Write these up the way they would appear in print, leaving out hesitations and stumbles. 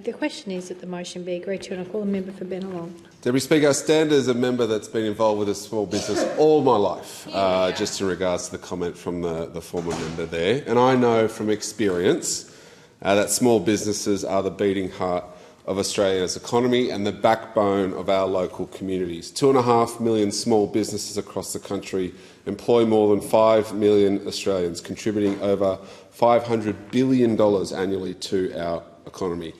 The question is that the motion be agreed to, and I call the member for Bennelong. Deputy Speaker, I stand as a member that's been involved with a small business all my life, just in regards to the comment from the former member there. And I know from experience that small businesses are the beating heart of Australia's economy and the backbone of our local communities. 2.5 million small businesses across the country employ more than 5 million Australians, contributing over $500 billion annually to our economy.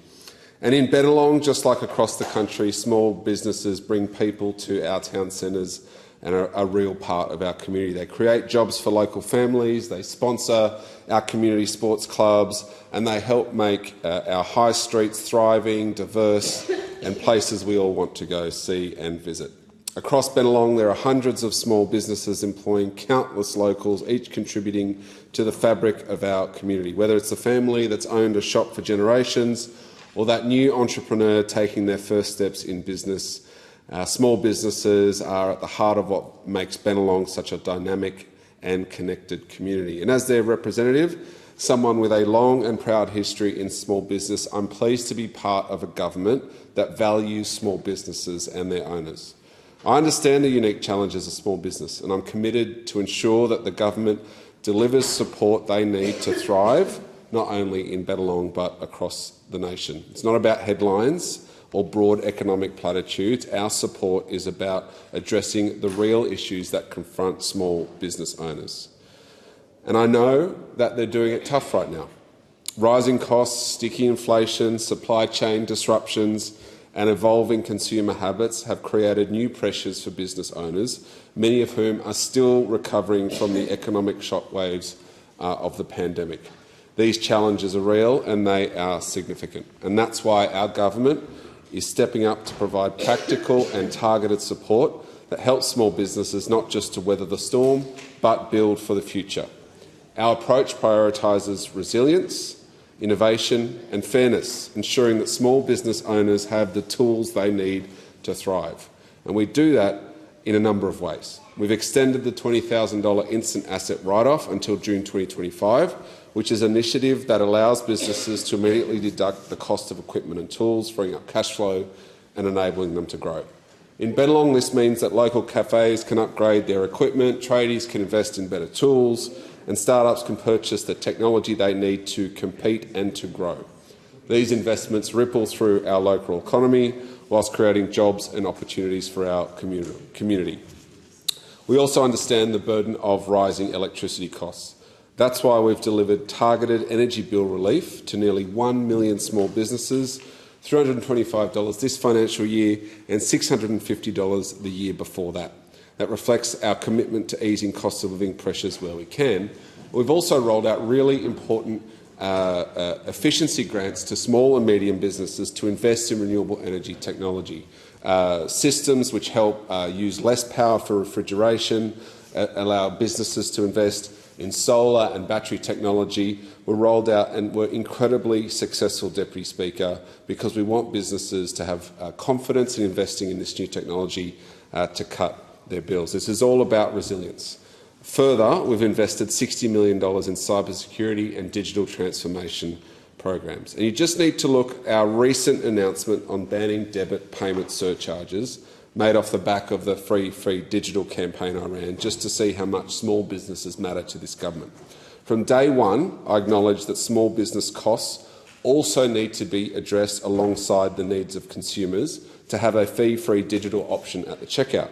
And in Bennelong, just like across the country, small businesses bring people to our town centres and are a real part of our community. They create jobs for local families, they sponsor our community sports clubs, and they help make our high streets thriving, diverse, and places we all want to go see and visit. Across Bennelong, there are hundreds of small businesses employing countless locals, each contributing to the fabric of our community, whether it's a family that's owned a shop for generations or that new entrepreneur taking their first steps in business. Small businesses are at the heart of what makes Bennelong such a dynamic and connected community. And as their representative, someone with a long and proud history in small business, I'm pleased to be part of a government that values small businesses and their owners. I understand the unique challenges of small business, and I'm committed to ensure that the government delivers support they need to thrive, not only in Bennelong but across the nation. It's not about headlines or broad economic platitudes. Our support is about addressing the real issues that confront small business owners. And I know that they're doing it tough right now. Rising costs, sticky inflation, supply chain disruptions and evolving consumer habits have created new pressures for business owners, many of whom are still recovering from the economic shockwaves of the pandemic. These challenges are real and they are significant, and that's why our government is stepping up to provide practical and targeted support that helps small businesses not just to weather the storm, but build for the future. Our approach prioritises resilience, innovation and fairness, ensuring that small business owners have the tools they need to thrive. And we do that in a number of ways. We've extended the $20,000 instant asset write-off until June 2025, which is an initiative that allows businesses to immediately deduct the cost of equipment and tools, freeing up cash flow and enabling them to grow. In Bennelong, this means that local cafes can upgrade their equipment, tradies can invest in better tools, and startups can purchase the technology they need to compete and to grow. These investments ripple through our local economy whilst creating jobs and opportunities for our community. We also understand the burden of rising electricity costs. That's why we've delivered targeted energy bill relief to nearly 1 million small businesses, $325 this financial year and $650 the year before that. That reflects our commitment to easing cost of living pressures where we can. We've also rolled out really important efficiency grants to small and medium businesses to invest in renewable energy technology. Systems which help use less power for refrigeration, allow businesses to invest in solar and battery technology were rolled out and were incredibly successful, Deputy Speaker, because we want businesses to have confidence in investing in this new technology to cut their bills. This is all about resilience. Further, we've invested $60 million in cybersecurity and digital transformation programs. And you just need to look at our recent announcement on banning debit payment surcharges made off the back of the Free Digital campaign I ran, just to see how much small businesses matter to this government. From day one, I acknowledge that small business costs also need to be addressed alongside the needs of consumers to have a fee-free digital option at the checkout.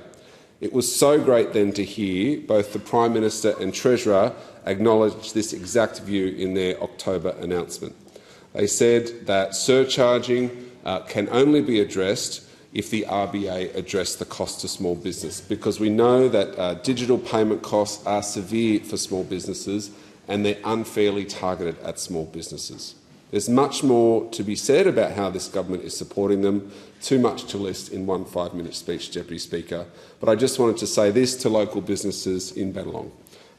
It was so great then to hear both the Prime Minister and Treasurer acknowledge this exact view in their October announcement. They said that surcharging can only be addressed if the RBA addressed the cost to small business, because we know that digital payment costs are severe for small businesses and they're unfairly targeted at small businesses. There's much more to be said about how this government is supporting them, too much to list in one 5-minute speech, Deputy Speaker, but I just wanted to say this to local businesses in Bennelong.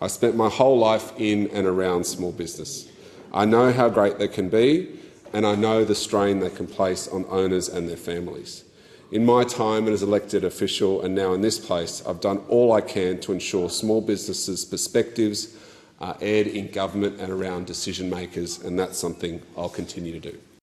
I spent my whole life in and around small business. I know how great they can be, and I know the strain they can place on owners and their families. In my time as elected official and now in this place, I've done all I can to ensure small businesses' perspectives are aired in government and around decision makers, and that's something I'll continue to do.